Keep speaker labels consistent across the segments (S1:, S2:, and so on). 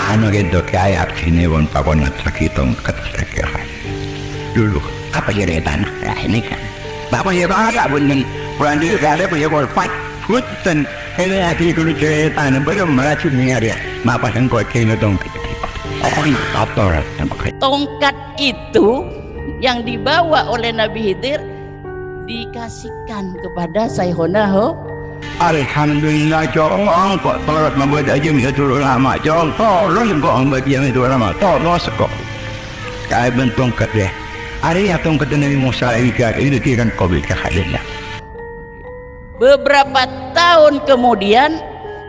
S1: Ano gitu kayak sinewon pakonat sakitong katsakyahan. Dulu, apa jeritan? Ya ini kan. Bapak ya baka bunun. Pulang dulu kada punya golfat. Kutan. Ini hati dulu jeritan. Belum meracun nyari. Mapasang kau kena dong. Oh ini kotor.
S2: Tongkat itu yang dibawa oleh Nabi Khidir dikasihkan kepada Saykhona
S1: Alhamdulillah jong kok telat membuat aja minta turun lama jong tolong kok membuat dia itu lama tolong kok kayak bentuk kedeh ada yang tongkat Nabi Musa itu kira kobil kehadirannya.
S2: Beberapa tahun kemudian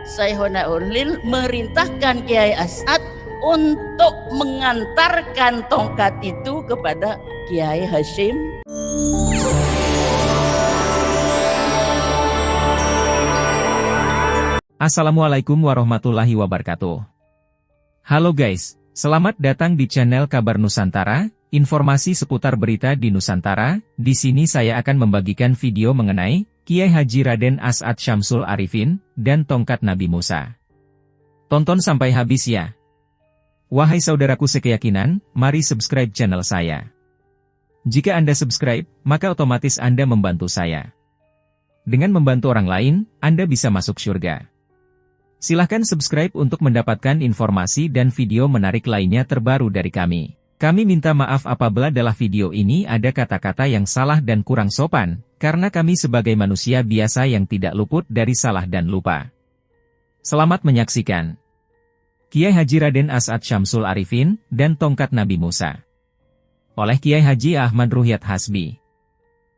S2: Saykhona Ulil merintahkan Kiai As'ad untuk mengantarkan tongkat itu kepada Kiai Hashim.
S3: Assalamualaikum warahmatullahi wabarakatuh. Halo guys, selamat datang di channel Kabar Nusantara, informasi seputar berita di Nusantara. Di sini saya akan membagikan video mengenai Kiai Haji Raden As'ad Syamsul Arifin dan tongkat Nabi Musa. Tonton sampai habis ya. Wahai saudaraku sekeyakinan, mari subscribe channel saya. Jika Anda subscribe, maka otomatis Anda membantu saya. Dengan membantu orang lain, Anda bisa masuk surga. Silahkan subscribe untuk mendapatkan informasi dan video menarik lainnya terbaru dari kami. Kami minta maaf apabila dalam video ini ada kata-kata yang salah dan kurang sopan, karena kami sebagai manusia biasa yang tidak luput dari salah dan lupa. Selamat menyaksikan. Kiai Haji Raden As'ad Syamsul Arifin dan tongkat Nabi Musa. Oleh Kiai Haji Ahmad Ruhyat Hasbi.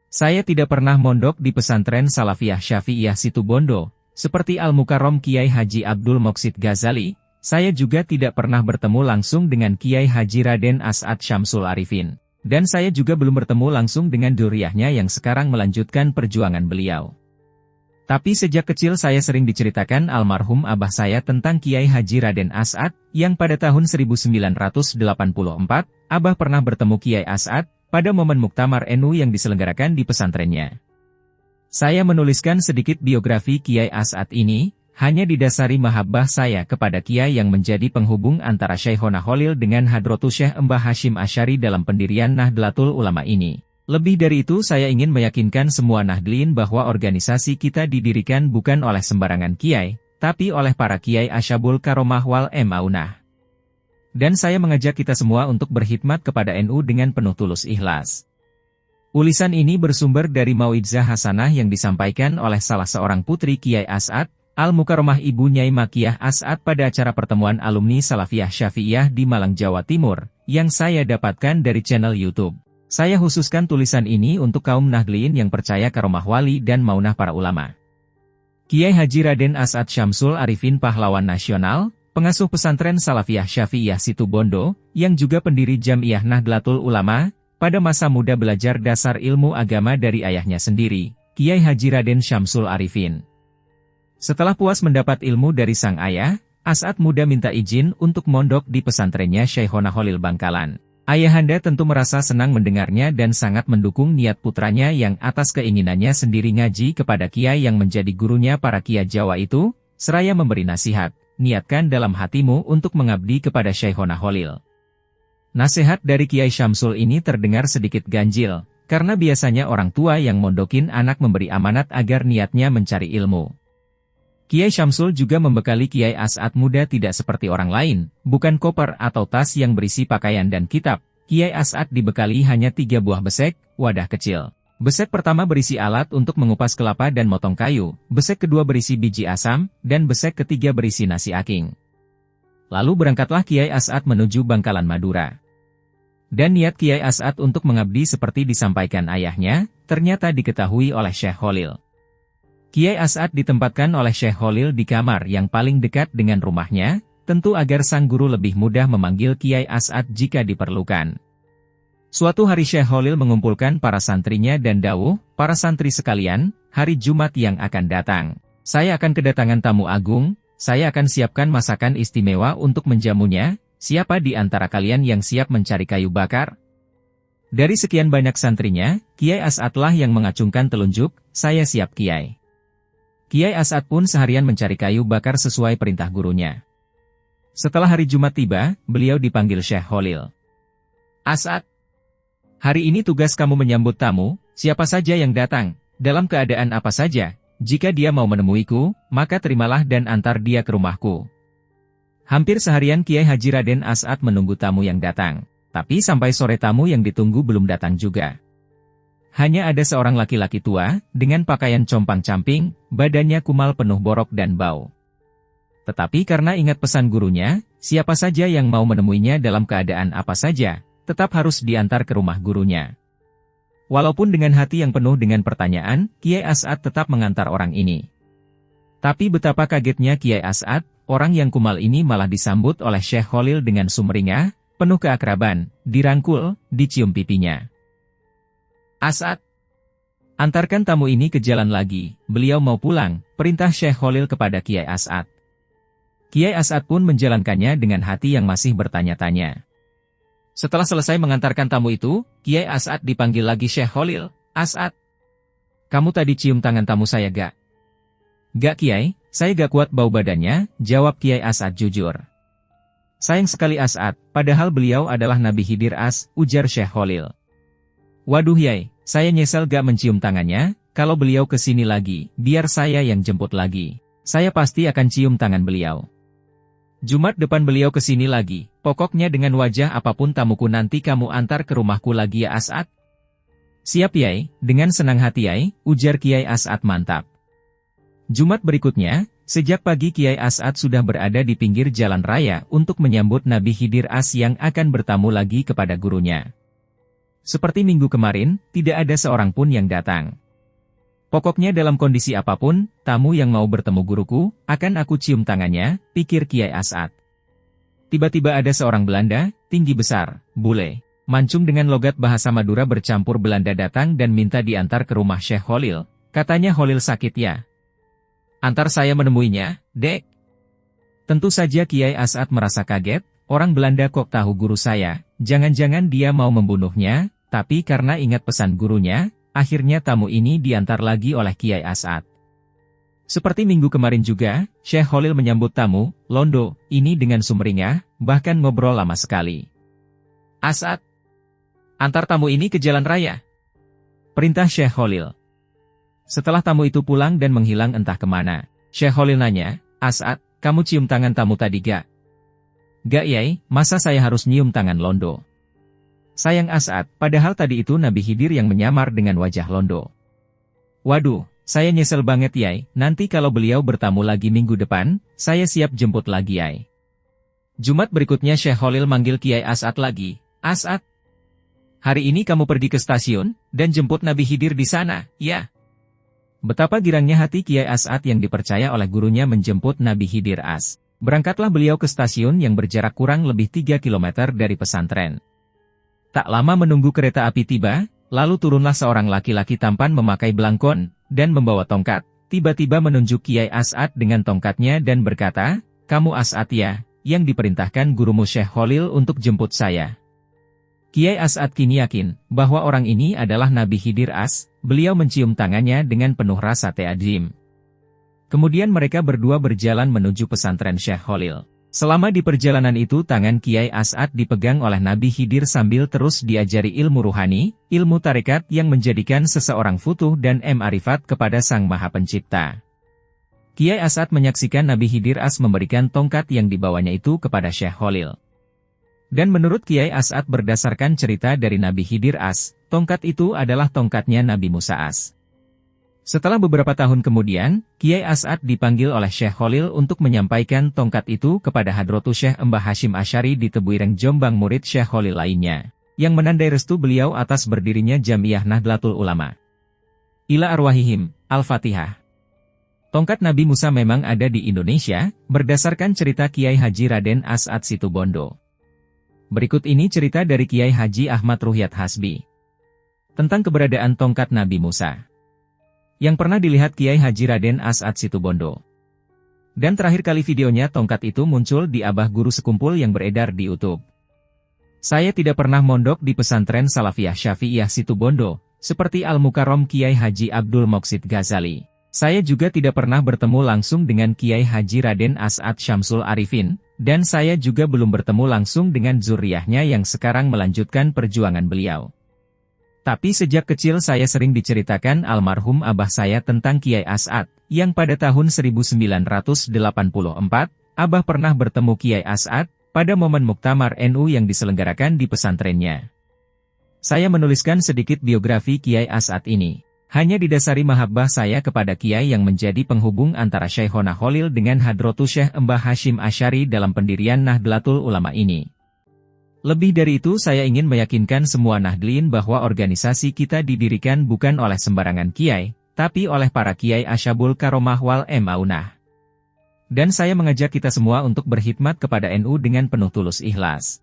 S3: Saya tidak pernah mondok di pesantren Salafiyah Syafi'iyah Situbondo, seperti Al-Mukarram Kiai Haji Abdul Moqsid Ghazali. Saya juga tidak pernah bertemu langsung dengan Kiai Haji Raden As'ad Syamsul Arifin. Dan saya juga belum bertemu langsung dengan dzurriyyahnya yang sekarang melanjutkan perjuangan beliau. Tapi sejak kecil saya sering diceritakan almarhum abah saya tentang Kiai Haji Raden As'ad, yang pada tahun 1984, abah pernah bertemu Kiai As'ad pada momen Muktamar NU yang diselenggarakan di pesantrennya. Saya menuliskan sedikit biografi Kiai As'ad ini, hanya didasari mahabbah saya kepada Kiai yang menjadi penghubung antara Saykhona Khalil dengan Hadratus Syekh Mbah Hashim Asy'ari dalam pendirian Nahdlatul Ulama ini. Lebih dari itu saya ingin meyakinkan semua Nahdliin bahwa organisasi kita didirikan bukan oleh sembarangan Kiai, tapi oleh para Kiai Asyabul Karomah wal Maunah. Dan saya mengajak kita semua untuk berkhidmat kepada NU dengan penuh tulus ikhlas. Ulisan ini bersumber dari Mau'izah Hasanah yang disampaikan oleh salah seorang putri Kiai As'ad, Al-Mukarramah Ibu Nyai Makiyah As'ad pada acara pertemuan alumni Salafiyah Syafi'iyah di Malang, Jawa Timur, yang saya dapatkan dari channel YouTube. Saya khususkan tulisan ini untuk kaum Nahdliin yang percaya karomah wali dan maunah para ulama. Kiai Haji Raden As'ad Syamsul Arifin pahlawan nasional, pengasuh pesantren Salafiyah Syafi'iyah Situbondo, yang juga pendiri Jam'iyah Nahdlatul Ulama, pada masa muda belajar dasar ilmu agama dari ayahnya sendiri, Kiai Haji Raden Syamsul Arifin. Setelah puas mendapat ilmu dari sang ayah, As'ad muda minta izin untuk mondok di pesantrennya Saykhona Khalil Bangkalan. Ayahanda tentu merasa senang mendengarnya dan sangat mendukung niat putranya yang atas keinginannya sendiri ngaji kepada Kiai yang menjadi gurunya para Kiai Jawa itu, seraya memberi nasihat, niatkan dalam hatimu untuk mengabdi kepada Saykhona Khalil. Nasihat dari Kiai Syamsul ini terdengar sedikit ganjil, karena biasanya orang tua yang mondokin anak memberi amanat agar niatnya mencari ilmu. Kiai Syamsul juga membekali Kiai As'ad muda tidak seperti orang lain, bukan koper atau tas yang berisi pakaian dan kitab. Kiai As'ad dibekali hanya 3 buah besek, wadah kecil. Besek pertama berisi alat untuk mengupas kelapa dan motong kayu, besek kedua berisi biji asam, dan besek ketiga berisi nasi aking. Lalu berangkatlah Kiai As'ad menuju Bangkalan Madura. Dan niat Kiai As'ad untuk mengabdi seperti disampaikan ayahnya, ternyata diketahui oleh Syekh Khalil. Kiai As'ad ditempatkan oleh Syekh Khalil di kamar yang paling dekat dengan rumahnya, tentu agar sang guru lebih mudah memanggil Kiai As'ad jika diperlukan. Suatu hari Syekh Khalil mengumpulkan para santrinya dan dawuh, para santri sekalian, hari Jumat yang akan datang, saya akan kedatangan tamu agung, saya akan siapkan masakan istimewa untuk menjamunya, siapa di antara kalian yang siap mencari kayu bakar? Dari sekian banyak santrinya, Kiai As'adlah yang mengacungkan telunjuk, saya siap Kiai. Kiai As'ad pun seharian mencari kayu bakar sesuai perintah gurunya. Setelah hari Jumat tiba, beliau dipanggil Syekh Khalil. As'ad, hari ini tugas kamu menyambut tamu, siapa saja yang datang, dalam keadaan apa saja. Jika dia mau menemuiku, maka terimalah dan antar dia ke rumahku. Hampir seharian Kiai Haji Raden As'ad menunggu tamu yang datang. Tapi sampai sore tamu yang ditunggu belum datang juga. Hanya ada seorang laki-laki tua, dengan pakaian compang-camping, badannya kumal penuh borok dan bau. Tetapi karena ingat pesan gurunya, siapa saja yang mau menemuinya dalam keadaan apa saja, tetap harus diantar ke rumah gurunya. Walaupun dengan hati yang penuh dengan pertanyaan, Kiai As'ad tetap mengantar orang ini. Tapi betapa kagetnya Kiai As'ad, orang yang kumal ini malah disambut oleh Syekh Khalil dengan sumringah, penuh keakraban, dirangkul, dicium pipinya. As'ad, antarkan tamu ini ke jalan lagi, beliau mau pulang, perintah Syekh Khalil kepada Kiai As'ad. Kiai As'ad pun menjalankannya dengan hati yang masih bertanya-tanya. Setelah selesai mengantarkan tamu itu, Kiai As'ad dipanggil lagi Syekh Khalil. As'ad, kamu tadi cium tangan tamu saya gak? Gak Kiai, saya gak kuat bau badannya, jawab Kiai As'ad jujur. Sayang sekali As'ad, padahal beliau adalah Nabi Khidir As, ujar Syekh Khalil. Waduh Yai, saya nyesel gak mencium tangannya, kalau beliau kesini lagi, biar saya yang jemput lagi. Saya pasti akan cium tangan beliau. Jumat depan beliau kesini lagi, pokoknya dengan wajah apapun tamuku nanti kamu antar ke rumahku lagi ya As'ad. Siap Yai, dengan senang hati Yai, ujar Kiai As'ad mantap. Jumat berikutnya, sejak pagi Kiai As'ad sudah berada di pinggir jalan raya untuk menyambut Nabi Khidir As yang akan bertamu lagi kepada gurunya. Seperti minggu kemarin, tidak ada seorang pun yang datang. Pokoknya dalam kondisi apapun, tamu yang mau bertemu guruku, akan aku cium tangannya, pikir Kiai As'ad. Tiba-tiba ada seorang Belanda, tinggi besar, bule, mancung dengan logat bahasa Madura bercampur Belanda datang dan minta diantar ke rumah Syekh Khalil. Katanya Khalil sakit ya. Antar saya menemuinya, Dek. Tentu saja Kiai As'ad merasa kaget, orang Belanda kok tahu guru saya, jangan-jangan dia mau membunuhnya, tapi karena ingat pesan gurunya, akhirnya tamu ini diantar lagi oleh Kiai As'ad. Seperti minggu kemarin juga, Syekh Khalil menyambut tamu, Londo, ini dengan sumringah, bahkan ngobrol lama sekali. As'ad, antar tamu ini ke jalan raya. Perintah Syekh Khalil. Setelah tamu itu pulang dan menghilang entah kemana, Syekh Khalil nanya, As'ad, kamu cium tangan tamu tadi gak? Gak Yai, masa saya harus nyium tangan Londo? Sayang As'ad, padahal tadi itu Nabi Khidir yang menyamar dengan wajah Londo. Waduh, saya nyesel banget Yai, nanti kalau beliau bertamu lagi minggu depan, saya siap jemput lagi Yai. Jumat berikutnya Syekh Khalil manggil Kiai As'ad lagi, As'ad, hari ini kamu pergi ke stasiun, dan jemput Nabi Khidir di sana, ya? Betapa girangnya hati Kiai As'ad yang dipercaya oleh gurunya menjemput Nabi Khidir As. Berangkatlah beliau ke stasiun yang berjarak kurang lebih 3 km dari pesantren. Tak lama menunggu kereta api tiba, lalu turunlah seorang laki-laki tampan memakai belangkon, dan membawa tongkat, tiba-tiba menunjuk Kiai As'ad dengan tongkatnya dan berkata, kamu As'ad ya, yang diperintahkan gurumu Syekh Khalil untuk jemput saya. Kiai As'ad kini yakin, bahwa orang ini adalah Nabi Khidir As, beliau mencium tangannya dengan penuh rasa ta'zim. Kemudian mereka berdua berjalan menuju pesantren Syekh Khalil. Selama di perjalanan itu tangan Kiai As'ad dipegang oleh Nabi Khidir sambil terus diajari ilmu ruhani, ilmu tarekat yang menjadikan seseorang futuh dan ma'rifat kepada Sang Maha Pencipta. Kiai As'ad menyaksikan Nabi Khidir As memberikan tongkat yang dibawanya itu kepada Syekh Khalil. Dan menurut Kiai As'ad berdasarkan cerita dari Nabi Khidir As, tongkat itu adalah tongkatnya Nabi Musa As. Setelah beberapa tahun kemudian, Kiai As'ad dipanggil oleh Syekh Khalil untuk menyampaikan tongkat itu kepada Hadratus Syekh Mbah Hashim Asy'ari di Tebuireng Jombang murid Syekh Khalil lainnya, yang menandai restu beliau atas berdirinya Jamiyah Nahdlatul Ulama. Ila arwahihim, Al-Fatihah. Tongkat Nabi Musa memang ada di Indonesia, berdasarkan cerita Kiai Haji Raden As'ad Situbondo. Berikut ini cerita dari Kiai Haji Ahmad Ruhyat Hasbi tentang keberadaan tongkat Nabi Musa yang pernah dilihat Kiai Haji Raden As'ad Situbondo. Dan terakhir kali videonya tongkat itu muncul di Abah Guru Sekumpul yang beredar di YouTube. Saya tidak pernah mondok di pesantren Salafiyah Syafi'iyah Situbondo, seperti Al-Mukarram Kiai Haji Abdul Moqsid Ghazali. Saya juga tidak pernah bertemu langsung dengan Kiai Haji Raden As'ad Syamsul Arifin, Dan saya juga belum bertemu langsung dengan zuriyahnya yang sekarang melanjutkan perjuangan beliau. Tapi sejak kecil saya sering diceritakan almarhum abah saya tentang Kiai As'ad, yang pada tahun 1984, abah pernah bertemu Kiai As'ad, pada momen Muktamar NU yang diselenggarakan di pesantrennya. Saya menuliskan sedikit biografi Kiai As'ad ini. Hanya didasari mahabbah saya kepada Kiai yang menjadi penghubung antara Syekhona Khalil dengan Hadratus Syekh Mbah Hashim Asy'ari dalam pendirian Nahdlatul Ulama ini. Lebih dari itu saya ingin meyakinkan semua Nahdliin bahwa organisasi kita didirikan bukan oleh sembarangan Kiai, tapi oleh para Kiai Asyabul Karomah wal Maunah. Dan saya mengajak kita semua untuk berkhidmat kepada NU dengan penuh tulus ikhlas.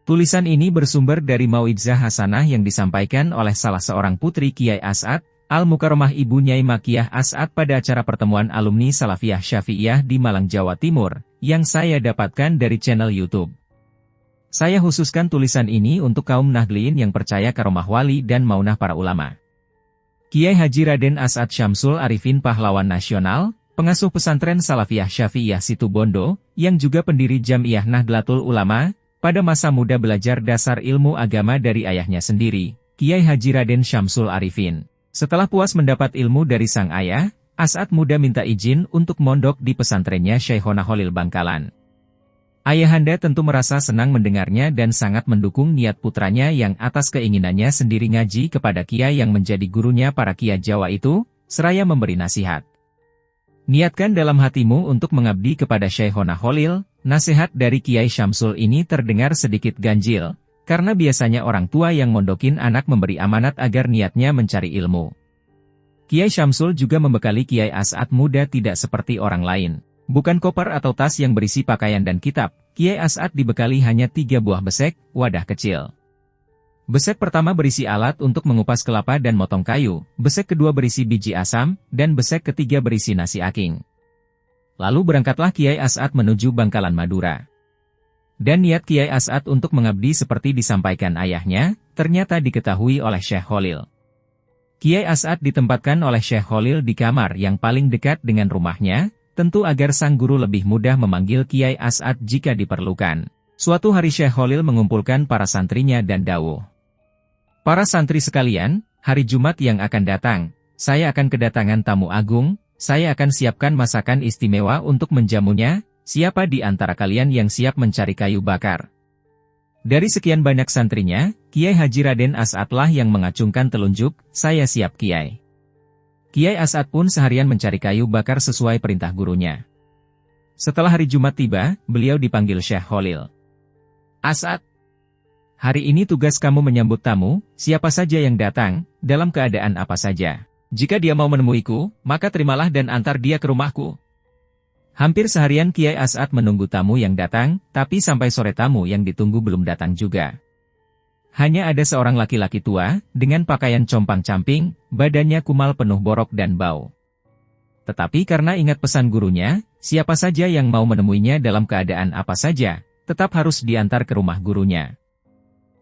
S3: Tulisan ini bersumber dari Mau'izah Hasanah yang disampaikan oleh salah seorang putri Kiai As'ad, Al-Mukarramah Ibu Nyai Makiyah As'ad pada acara pertemuan alumni Salafiyah Syafi'iyah di Malang, Jawa Timur, yang saya dapatkan dari channel YouTube. Saya khususkan tulisan ini untuk kaum Nahdliin yang percaya karomah wali dan maunah para ulama. Kiai Haji Raden As'ad Syamsul Arifin pahlawan nasional, pengasuh pesantren Salafiyah Syafi'iyah Situbondo, yang juga pendiri Jam'iyah Nahdlatul Ulama, pada masa muda belajar dasar ilmu agama dari ayahnya sendiri, Kiai Haji Raden Syamsul Arifin. Setelah puas mendapat ilmu dari sang ayah, As'ad muda minta izin untuk mondok di pesantrennya Syekhona Khalil Bangkalan. Ayahanda tentu merasa senang mendengarnya dan sangat mendukung niat putranya yang atas keinginannya sendiri ngaji kepada Kiai yang menjadi gurunya para Kiai Jawa itu, seraya memberi nasihat. Niatkan dalam hatimu untuk mengabdi kepada Syekhona Khalil. Nasihat dari Kiai Syamsul ini terdengar sedikit ganjil, karena biasanya orang tua yang mondokin anak memberi amanat agar niatnya mencari ilmu. Kiai Syamsul juga membekali Kiai As'ad muda tidak seperti orang lain. Bukan koper atau tas yang berisi pakaian dan kitab, Kiai As'ad dibekali hanya 3 buah besek, wadah kecil. Besek pertama berisi alat untuk mengupas kelapa dan motong kayu, besek kedua berisi biji asam, dan besek ketiga berisi nasi aking. Lalu berangkatlah Kiai As'ad menuju Bangkalan Madura. Dan niat Kiai As'ad untuk mengabdi seperti disampaikan ayahnya, ternyata diketahui oleh Syekh Khalil. Kiai As'ad ditempatkan oleh Syekh Khalil di kamar yang paling dekat dengan rumahnya, tentu agar sang guru lebih mudah memanggil Kiai As'ad jika diperlukan. Suatu hari Syekh Khalil mengumpulkan para santrinya dan dawuh. Para santri sekalian, hari Jumat yang akan datang, saya akan kedatangan tamu agung. Saya akan siapkan masakan istimewa untuk menjamunya, siapa di antara kalian yang siap mencari kayu bakar? Dari sekian banyak santrinya, Kiai Haji Raden As'adlah yang mengacungkan telunjuk, saya siap Kiai. Kiai As'ad pun seharian mencari kayu bakar sesuai perintah gurunya. Setelah hari Jumat tiba, beliau dipanggil Syekh Khalil. As'ad, hari ini tugas kamu menyambut tamu, siapa saja yang datang, dalam keadaan apa saja. Jika dia mau menemuiku, maka terimalah dan antar dia ke rumahku. Hampir seharian Kiai As'ad menunggu tamu yang datang, tapi sampai sore tamu yang ditunggu belum datang juga. Hanya ada seorang laki-laki tua, dengan pakaian compang-camping, badannya kumal penuh borok dan bau. Tetapi karena ingat pesan gurunya, siapa saja yang mau menemuinya dalam keadaan apa saja, tetap harus diantar ke rumah gurunya.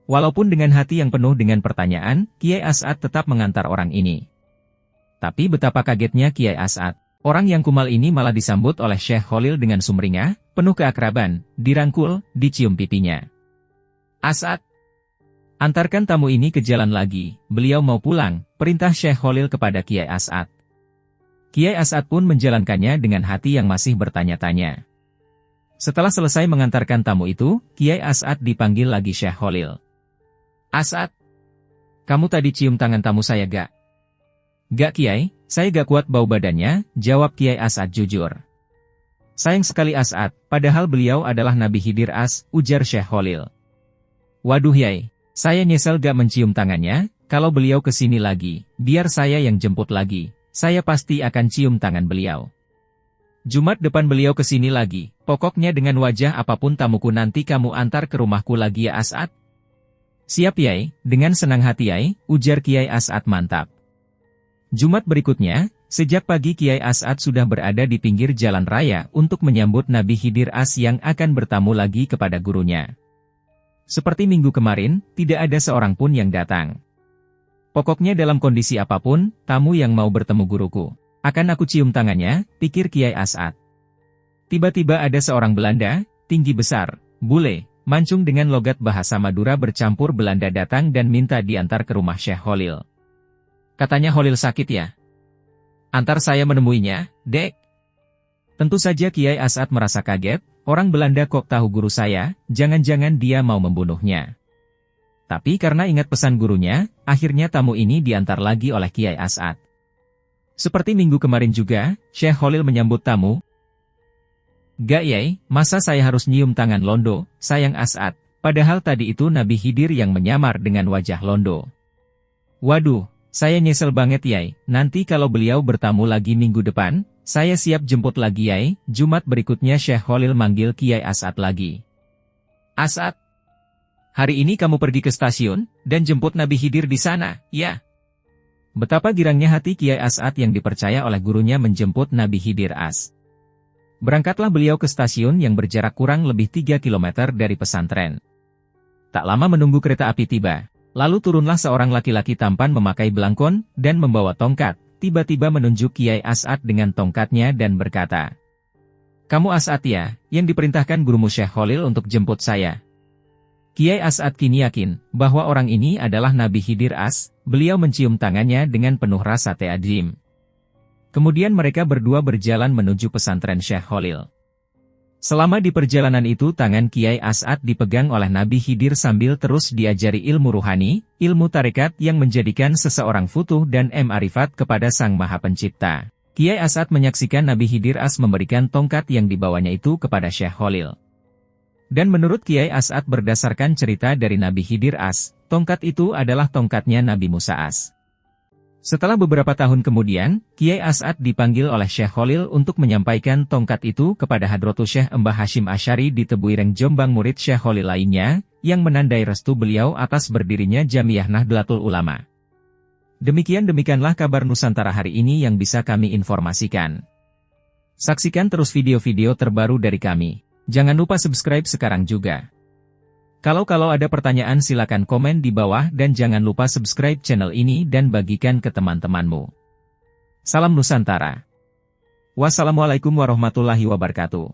S3: Walaupun dengan hati yang penuh dengan pertanyaan, Kiai As'ad tetap mengantar orang ini. Tapi betapa kagetnya Kiai As'ad. Orang yang kumal ini malah disambut oleh Syekh Khalil dengan sumringah, penuh keakraban, dirangkul, dicium pipinya. As'ad, antarkan tamu ini ke jalan lagi, beliau mau pulang, perintah Syekh Khalil kepada Kiai As'ad. Kiai As'ad pun menjalankannya dengan hati yang masih bertanya-tanya. Setelah selesai mengantarkan tamu itu, Kiai As'ad dipanggil lagi Syekh Khalil. As'ad, kamu tadi cium tangan tamu saya gak? Gak Kiai, saya gak kuat bau badannya, jawab Kiai As'ad jujur. Sayang sekali As'ad, padahal beliau adalah Nabi Khidir ujar Syekh Khalil. Waduh Yai, saya nyesel gak mencium tangannya, kalau beliau kesini lagi, biar saya yang jemput lagi, saya pasti akan cium tangan beliau. Jumat depan beliau kesini lagi, pokoknya dengan wajah apapun tamuku nanti kamu antar ke rumahku lagi ya As'ad. Siap Yai, dengan senang hati Yai, ujar Kiai As'ad mantap. Jumat berikutnya, sejak pagi Kiai As'ad sudah berada di pinggir jalan raya untuk menyambut Nabi Khidir yang akan bertamu lagi kepada gurunya. Seperti minggu kemarin, tidak ada seorang pun yang datang. Pokoknya dalam kondisi apapun, tamu yang mau bertemu guruku, akan aku cium tangannya, pikir Kiai As'ad. Tiba-tiba ada seorang Belanda, tinggi besar, bule, mancung dengan logat bahasa Madura bercampur Belanda datang dan minta diantar ke rumah Syekh Khalil. Katanya Khalil sakit ya? Antar saya menemuinya, Dek. Tentu saja Kiai As'ad merasa kaget, orang Belanda kok tahu guru saya, jangan-jangan dia mau membunuhnya. Tapi karena ingat pesan gurunya, akhirnya tamu ini diantar lagi oleh Kiai As'ad. Seperti minggu kemarin juga, Syekh Khalil menyambut tamu. Gak Yai, masa saya harus nyium tangan Londo, sayang As'ad, padahal tadi itu Nabi Khidir yang menyamar dengan wajah Londo. Waduh, saya nyesel banget Yai, nanti kalau beliau bertamu lagi minggu depan, saya siap jemput lagi Yai. Jumat berikutnya Syekh Khalil manggil Kiai As'ad lagi. As'ad, hari ini kamu pergi ke stasiun, dan jemput Nabi Khidir di sana, ya? Betapa girangnya hati Kiai As'ad yang dipercaya oleh gurunya menjemput Nabi Khidir As. Berangkatlah beliau ke stasiun yang berjarak kurang lebih 3 km dari pesantren. Tak lama menunggu kereta api tiba, lalu turunlah seorang laki-laki tampan memakai belangkon dan membawa tongkat, tiba-tiba menunjuk Kiai As'ad dengan tongkatnya dan berkata, "Kamu As'ad ya, yang diperintahkan gurumu Syekh Khalil untuk jemput saya." Kiai As'ad kini yakin bahwa orang ini adalah Nabi Khidir As. Beliau mencium tangannya dengan penuh rasa ta'zim. Kemudian mereka berdua berjalan menuju pesantren Syekh Khalil. Selama di perjalanan itu tangan Kiai As'ad dipegang oleh Nabi Khidir sambil terus diajari ilmu ruhani, ilmu tarekat yang menjadikan seseorang futuh dan ma'rifat kepada Sang Maha Pencipta. Kiai As'ad menyaksikan Nabi Khidir As memberikan tongkat yang dibawanya itu kepada Syekh Khalil. Dan menurut Kiai As'ad berdasarkan cerita dari Nabi Khidir As, tongkat itu adalah tongkatnya Nabi Musa As. Setelah beberapa tahun kemudian, Kiai As'ad dipanggil oleh Syekh Khalil untuk menyampaikan tongkat itu kepada Hadratus Syekh Mbah Hashim Asy'ari di Tebuireng Jombang murid Syekh Khalil lainnya, yang menandai restu beliau atas berdirinya Jamiyah Nahdlatul Ulama. Demikianlah kabar Nusantara hari ini yang bisa kami informasikan. Saksikan terus video-video terbaru dari kami. Jangan lupa subscribe sekarang juga. Kalau ada pertanyaan silakan komen di bawah dan jangan lupa subscribe channel ini dan bagikan ke teman-temanmu. Salam Nusantara. Wassalamualaikum warahmatullahi wabarakatuh.